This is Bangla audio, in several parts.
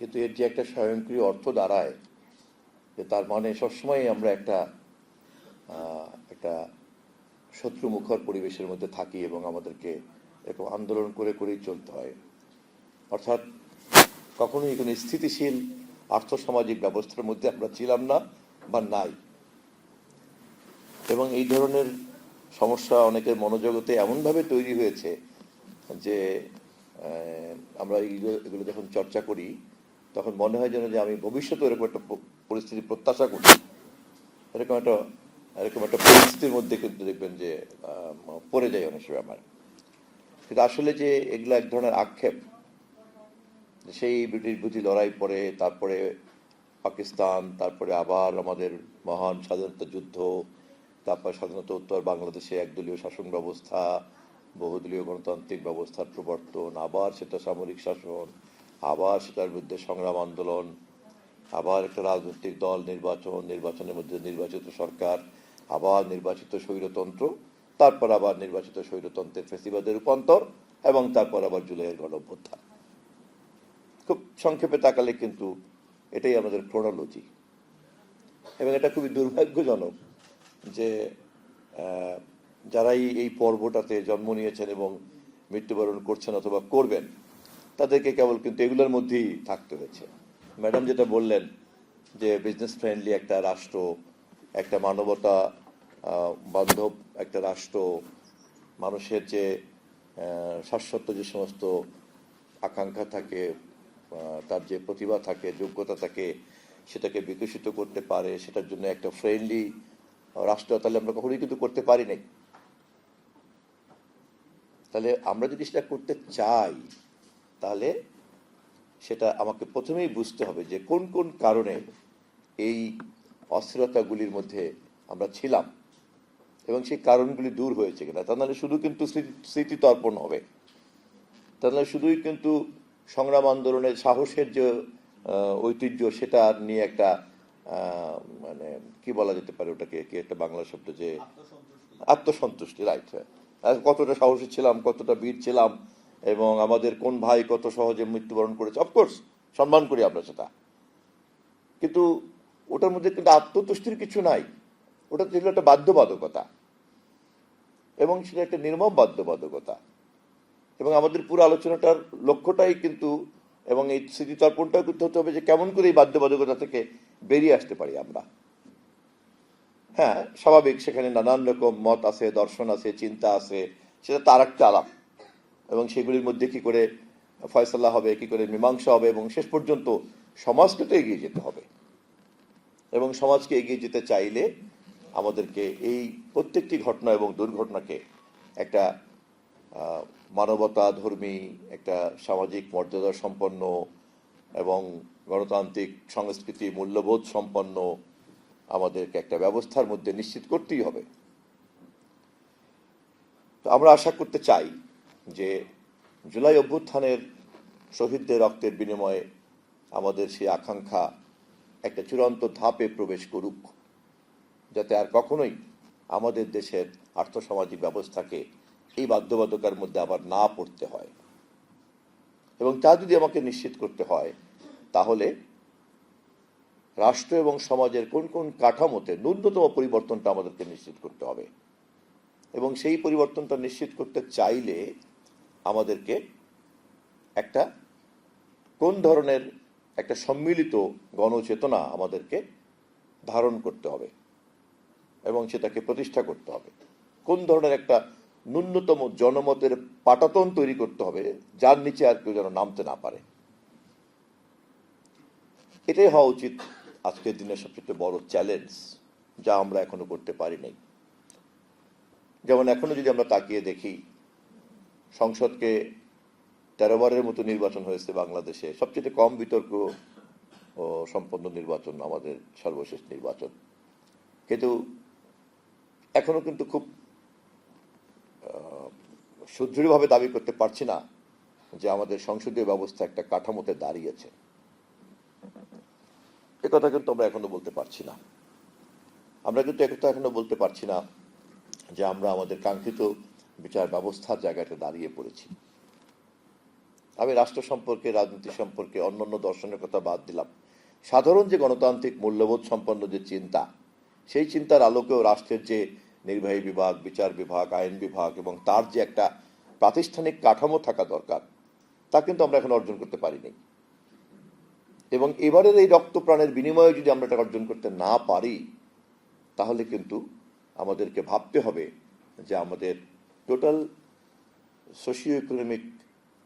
কিন্তু এর যে একটা স্বয়ংক্রিয় অর্থ দাঁড়ায়, যে তার মানে সবসময় আমরা একটা একটা শত্রুমুখর পরিবেশের মধ্যে থাকি এবং আমাদেরকে এরকম আন্দোলন করে করেই চলতে হয়। অর্থাৎ কখনোই কোনো স্থিতিশীল আর্থসামাজিক ব্যবস্থার মধ্যে আমরা ছিলাম না বা নাই। এবং এই ধরনের সমস্যা অনেকের মনোজগতে এমনভাবে তৈরি হয়েছে যে আমরা এগুলো যখন চর্চা করি তখন মনে হয় যেন যে আমি ভবিষ্যতে এরকম একটা পরিস্থিতি প্রত্যাশা করছি। এরকম একটা পরিস্থিতির মধ্যে কিন্তু দেখবেন যে পড়ে যায় অনেক সময় আমার। কিন্তু আসলে যে এগুলো এক ধরনের আক্ষেপ, সেই ব্রিটিশ বিরোধী লড়াই পরে, তারপরে পাকিস্তান, তারপরে আবার আমাদের মহান স্বাধীনতা যুদ্ধ, তারপর স্বাধীনতা উত্তর বাংলাদেশে একদলীয় শাসন ব্যবস্থা, বহুদলীয় গণতান্ত্রিক ব্যবস্থার প্রবর্তন, আবার সেটা সামরিক শাসন, আবার সেটার বিরুদ্ধে সংগ্রাম আন্দোলন, আবার একটা রাজনৈতিক দল নির্বাচন, নির্বাচনের মধ্যে নির্বাচিত সরকার, আবার নির্বাচিত স্বৈরতন্ত্র, তারপর আবার নির্বাচিত স্বৈরতন্ত্রের ফেসিবাদের রূপান্তর, এবং তারপর আবার জুলাইয়ের গণঅভ্যুত্থান। খুব সংক্ষেপে তাকালে কিন্তু এটাই আমাদের ক্রোনোলজি। এবং এটা খুবই দুর্ভাগ্যজনক যে যারাই এই পর্বটাতে জন্ম নিয়েছেন এবং মৃত্যুবরণ করছেন অথবা করবেন, তাদেরকে কেবল কিন্তু এগুলোর মধ্যেই থাকতে হয়েছে। ম্যাডাম যেটা বললেন যে বিজনেস ফ্রেন্ডলি একটা রাষ্ট্র, একটা মানবতা বান্ধব একটা রাষ্ট্র, মানুষের যে শাশ্বত যে সমস্ত আকাঙ্ক্ষা থাকে, তার যে প্রতিভা থাকে, যোগ্যতা থাকে, সেটাকে বিকশিত করতে পারে, সেটার জন্য একটা ফ্রেন্ডলি রাষ্ট্র তাহলে আমরা কখনোই কিন্তু করতে পারি নাই। তাহলে আমরা যদি সেটা করতে চাই, তাহলে সেটা আমাকে প্রথমেই বুঝতে হবে যে কোন কোন কারণে এই অস্থিরতাগুলির মধ্যে আমরা ছিলাম এবং সেই কারণগুলি দূর হয়েছে কিনা। তা নাহলে শুধু কিন্তু স্মৃতিতর্পণ হবে, তা নাহলে শুধুই কিন্তু সংগ্রাম আন্দোলনের সাহসের যে ঐতিহ্য, সেটা নিয়ে একটা মানে কি বলা যেতে পারে ওটাকে, কি একটা বাংলা শব্দ, যে আত্মসন্তুষ্টি, রাইট। কতটা সাহসী ছিলাম, কতটা বীর ছিলাম, এবং আমাদের কোন ভাই কত সহজে মৃত্যুবরণ করেছে, অফকোর্স সম্মান করি আমরা সেটা, কিন্তু ওটার মধ্যে কিন্তু আত্মতুষ্টির কিছু নাই। ওটা ছিল একটা বাধ্যবাধকতা, এবং সেটা একটা নির্মম বাধ্যবাধকতা। এবং আমাদের পুরো আলোচনাটার লক্ষ্যটাই কিন্তু, এবং এই স্মৃতিতর্পণটাও কিন্তু হতে হবে যে কেমন করে এই বাধ্যবাধকতা থেকে বেরিয়ে আসতে পারি আমরা। হ্যাঁ, স্বাভাবিক, সেখানে নানান রকম মত আছে, দর্শন আছে, চিন্তা আছে, সেটা তার একটা আলাপ, এবং সেগুলির মধ্যে কি করে ফয়সালা হবে, কি করে মীমাংসা হবে, এবং শেষ পর্যন্ত সমাজকে তো এগিয়ে যেতে হবে। এবং সমাজকে এগিয়ে যেতে চাইলে আমাদেরকে এই প্রত্যেকটি ঘটনা এবং দুর্ঘটনাকে একটা মানবতা ধর্মী, একটা সামাজিক মর্যাদা সম্পন্ন এবং গণতান্ত্রিক সংস্কৃতি মূল্যবোধ সম্পন্ন আমাদেরকে একটা ব্যবস্থার মধ্যে নিশ্চিত করতেই হবে। তো আমরা আশা করতে চাই যে জুলাই অভ্যুত্থানের শহীদদের রক্তের বিনিময়ে আমাদের সেই আকাঙ্ক্ষা একটা চূড়ান্ত ধাপে প্রবেশ করুক, যাতে আর কখনোই আমাদের দেশের আর্থসামাজিক ব্যবস্থাকে এই বাধ্যবাধকতার মধ্যে আবার না পড়তে হয়। এবং তা যদি আমাকে নিশ্চিত করতে হয়, তাহলে রাষ্ট্র এবং সমাজের কোন কোন কাঠামোতে ন্যূনতম পরিবর্তনটা আমাদেরকে নিশ্চিত করতে হবে। এবং সেই পরিবর্তনটা নিশ্চিত করতে চাইলে আমাদেরকে একটা কোন ধরনের একটা সম্মিলিত গণচেতনা আমাদেরকে ধারণ করতে হবে এবং সেটাকে প্রতিষ্ঠা করতে হবে। কোন ধরনের একটা ন্যূনতম জনমতের পাটাতন তৈরি করতে হবে, যার নিচে আর কেউ যেন নামতে না পারে। এটাই হওয়া উচিত আজকের দিনের সবচেয়ে বড় চ্যালেঞ্জ, যা আমরা এখনো করতে পারি নাই। যেমন এখনো যদি আমরা তাকিয়ে দেখি, সংসদকে 13 বারের মতো নির্বাচন হয়েছে বাংলাদেশে, সবচেয়ে কম বিতর্ক ও সম্পন্ন নির্বাচন আমাদের সর্বশেষ নির্বাচন। কিন্তু এখনো কিন্তু খুব সুদৃঢ়ভাবে দাবি করতে পারছি না যে আমাদের সংসদীয় ব্যবস্থা একটা কাঠামোতে দাঁড়িয়েছে। একথা কিন্তু আমরা এখনো বলতে পারছি না। আমরা কিন্তু একথা এখনো বলতে পারছি না যে আমরা আমাদের কাঙ্ক্ষিত বিচার ব্যবস্থার জায়গাটা দাঁড়িয়ে পড়েছি। আমি রাষ্ট্র সম্পর্কে, রাজনীতি সম্পর্কে, অন্যান্য দর্শনের কথা বাদ দিলাম, সাধারণ যে গণতান্ত্রিক মূল্যবোধ সম্পন্ন যে চিন্তা, সেই চিন্তার আলোকেও রাষ্ট্রের যে নির্বাহী বিভাগ, বিচার বিভাগ, আইন বিভাগ এবং তার যে একটা প্রাতিষ্ঠানিক কাঠামো থাকা দরকার, তা কিন্তু আমরা এখন অর্জন করতে পারিনি। এবং এবারের এই রক্ত প্রাণের বিনিময়ে যদি আমরা এটা অর্জন করতে না পারি, তাহলে কিন্তু আমাদেরকে ভাবতে হবে যে আমাদের টোটাল সোশিও ইকোনমিক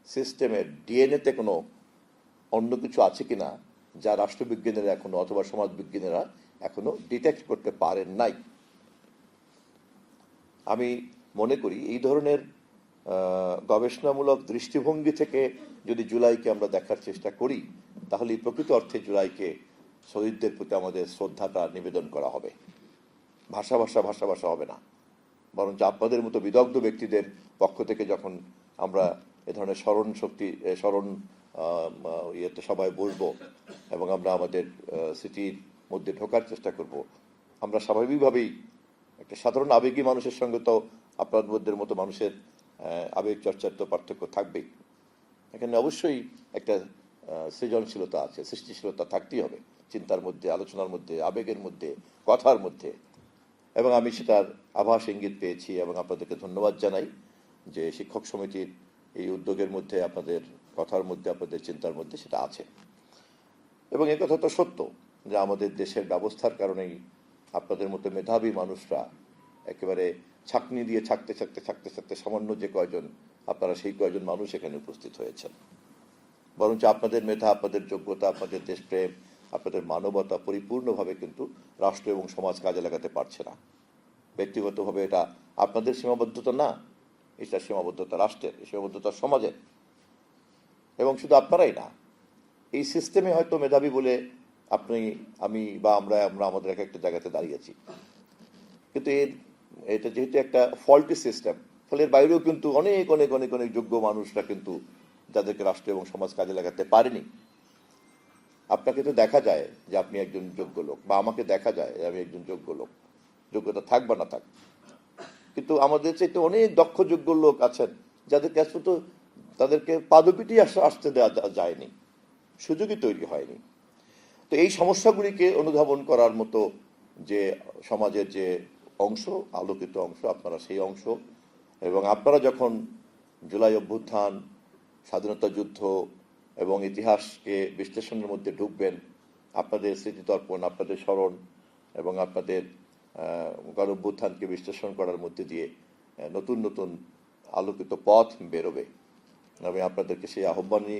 সিস্টেমের ডিএনএতে কোনো অন্য কিছু আছে কিনা, যা রাষ্ট্রবিজ্ঞানীরা এখনো অথবা সমাজবিজ্ঞানীরা এখনো ডিটেক্ট করতে পারেন নাই। আমি মনে করি এই ধরনের গবেষণামূলক দৃষ্টিভঙ্গি থেকে যদি জুলাইকে আমরা দেখার চেষ্টা করি, তাহলে প্রকৃত অর্থে জুলাইকে শহীদদের প্রতি আমাদের শ্রদ্ধাটা নিবেদন করা হবে। ভাষা ভাষা হবে না, বরঞ্চ আপনাদের মতো বিদগ্ধ ব্যক্তিদের পক্ষ থেকে যখন আমরা এ ধরনের স্মরণ ইয়েতে সবাই বসবো এবং আমরা আমাদের স্মৃতির মধ্যে ঢোকার চেষ্টা করব, আমরা স্বাভাবিকভাবেই একটা সাধারণ আবেগী মানুষের সঙ্গে তো আপনাদের মতো মানুষের আবেগ চর্চার তো পার্থক্য থাকবেই। এখানে অবশ্যই একটা সৃজনশীলতা আছে, সৃষ্টিশীলতা থাকতেই হবে চিন্তার মধ্যে, আলোচনার মধ্যে, আবেগের মধ্যে, কথার মধ্যে। এবং আমি সেটার আভাস ইঙ্গিত পেয়েছি এবং আপনাদেরকে ধন্যবাদ জানাই যে শিক্ষক সমিতির এই উদ্যোগের মধ্যে, আপনাদের কথার মধ্যে, আপনাদের চিন্তার মধ্যে সেটা আছে। এবং এ কথা তো সত্য যে আমাদের দেশের ব্যবস্থার কারণেই আপনাদের মতো মেধাবী মানুষরা একেবারে ছাঁকনি দিয়ে ছাকতে সামান্য যে কয়জন, আপনারা সেই কয়জন মানুষ এখানে উপস্থিত হয়েছেন। বরঞ্চ আপনাদের মেধা, আপনাদের যোগ্যতা, আপনাদের দেশপ্রেম, আপনাদের মানবতা পরিপূর্ণভাবে কিন্তু রাষ্ট্র এবং সমাজ কাজে লাগাতে পারছে না। ব্যক্তিগতভাবে এটা আপনাদের সীমাবদ্ধতা না, এটা সীমাবদ্ধতা রাষ্ট্রের, সীমাবদ্ধতা সমাজের। এবং শুধু আপনারাই না, এই সিস্টেমে হয়তো মেধাবী বলে আপনি, আমি বা আমরা আমাদের একটা জায়গাতে দাঁড়িয়েছি, কিন্তু এটা যেহেতু একটা ফল্টি সিস্টেম, ফলে এর বাইরেও কিন্তু অনেক অনেক অনেক অনেক যোগ্য মানুষরা কিন্তু যাদেরকে রাষ্ট্র এবং সমাজ কাজে লাগাতে পারেনি। আপনাকে তো দেখা যায় যে আপনি একজন যোগ্য লোক, বা আমাকে দেখা যায় যে আমি একজন যোগ্য লোক, যোগ্যতা থাক বা না থাক, কিন্তু আমাদের চাইতে অনেক দক্ষ যোগ্য লোক আছেন যাদেরকে তো তাদেরকে পাদপিটি আসতে দেওয়া যায়নি, সুযোগই তৈরি হয়নি। তো এই সমস্যাগুলিকে অনুধাবন করার মতো যে সমাজের যে অংশ, আলোকিত অংশ, আপনারা সেই অংশ। এবং আপনারা যখন জুলাই অভ্যুত্থান, স্বাধীনতা যুদ্ধ এবং ইতিহাসকে বিশ্লেষণের মধ্যে ঢুকবেন, আপনাদের স্মৃতিতর্পণ, আপনাদের স্মরণ এবং আপনাদের গণ অভ্যুত্থানকে বিশ্লেষণ করার মধ্যে দিয়ে নতুন নতুন আলোকিত পথ বেরোবে। আমি আপনাদেরকে সেই আহ্বানই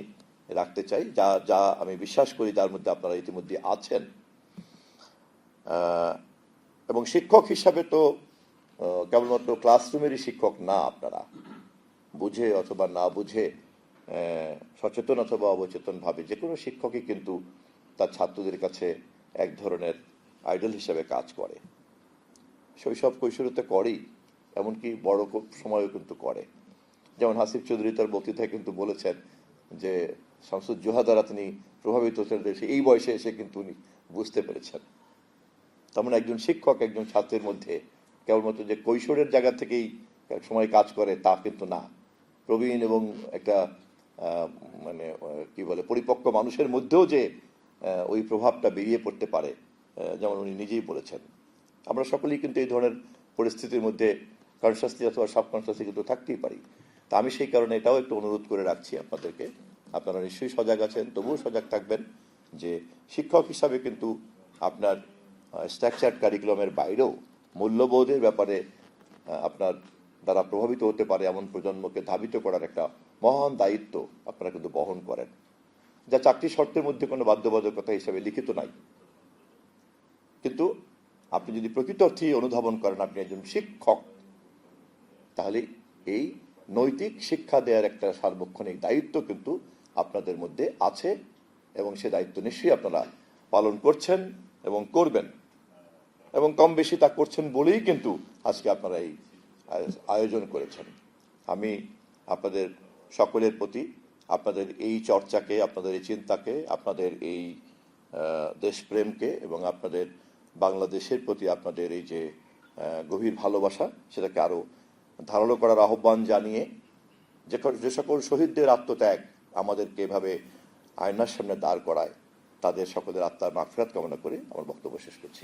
রাখতে চাই, যা আমি বিশ্বাস করি যার মধ্যে আপনারা ইতিমধ্যে আছেন। এবং শিক্ষক হিসাবে তো কেবলমাত্র ক্লাসরুমেরই শিক্ষক না, আপনারা বুঝে অথবা না বুঝে, সচেতন অথবা অবচেতন ভাবে যে কোনো শিক্ষকই কিন্তু তার ছাত্রদের কাছে এক ধরনের আইডল হিসাবে কাজ করে। শৈশব কৈশোরতে করেই, এমনকি বড় সময়ও কিন্তু করে। যেমন হাসিফ চৌধুরী তার বক্তৃতায় কিন্তু বলেছেন যে শামসুজ্জোহা দ্বারা তিনি প্রভাবিত হচ্ছেন, এই বয়সে এসে কিন্তু উনি বুঝতে পেরেছেন। তেমন একজন শিক্ষক একজন ছাত্রের মধ্যে কেবলমাত্র যে কৈশোরের জায়গা থেকেই এক সময় কাজ করে তা কিন্তু না, প্রবীণ এবং একটা মানে কি বলে পরিপক্ক মানুষের মধ্যেও যে ওই প্রভাবটা বেরিয়ে পড়তে পারে, যেমন উনি নিজেই বলেছেন। আমরা সকলেই কিন্তু এই ধরনের পরিস্থিতির মধ্যে কনসাসলি অথবা সাবকনসাসলি কিন্তু থাকতেই পারি। তা আমি সেই কারণে এটাও একটু অনুরোধ করে রাখছি আপনাদেরকে, আপনারা নিশ্চয়ই সজাগ আছেন, তবুও সজাগ থাকবেন যে শিক্ষক হিসাবে কিন্তু আপনার স্ট্রাকচার্ড কারিকুলামের বাইরেও মূল্যবোধের ব্যাপারে আপনার দ্বারা প্রভাবিত হতে পারে এমন প্রজন্মকে ধাবিত করার একটা মহান দায়িত্ব আপনারা কিন্তু বহন করেন, যা চাকরি শর্তের মধ্যে কোনো বাধ্যবাধকতা হিসাবে লিখিত নাই। কিন্তু আপনি যদি প্রকৃত অর্থেই অনুধাবন করেন আপনি একজন শিক্ষক, তাহলে এই নৈতিক শিক্ষা দেওয়ার একটা সার্বক্ষণিক দায়িত্ব কিন্তু আপনাদের মধ্যে আছে এবং সে দায়িত্ব নিশ্চয়ই আপনারা পালন করছেন এবং করবেন, এবং কম বেশি তা করছেন বলেই কিন্তু আজকে আপনারা এই আয়োজন করেছেন। আমি আপনাদের সকলের প্রতি আপনাদের এই চর্চাকে, আপনাদের এই চিন্তাকে, আপনাদের এই দেশপ্রেমকে এবং আপনাদের বাংলাদেশের প্রতি আপনাদের এই যে গভীর ভালোবাসা, সেটাকে আরও ধারালো করার আহ্বান জানিয়ে যে সকল শহীদদের আত্মত্যাগ আমাদেরকে এভাবে আয়নার সামনে দাঁড় করায়, তাদের সকলের আত্মার মাগফিরাত কামনা করে আমার বক্তব্য শেষ করছি।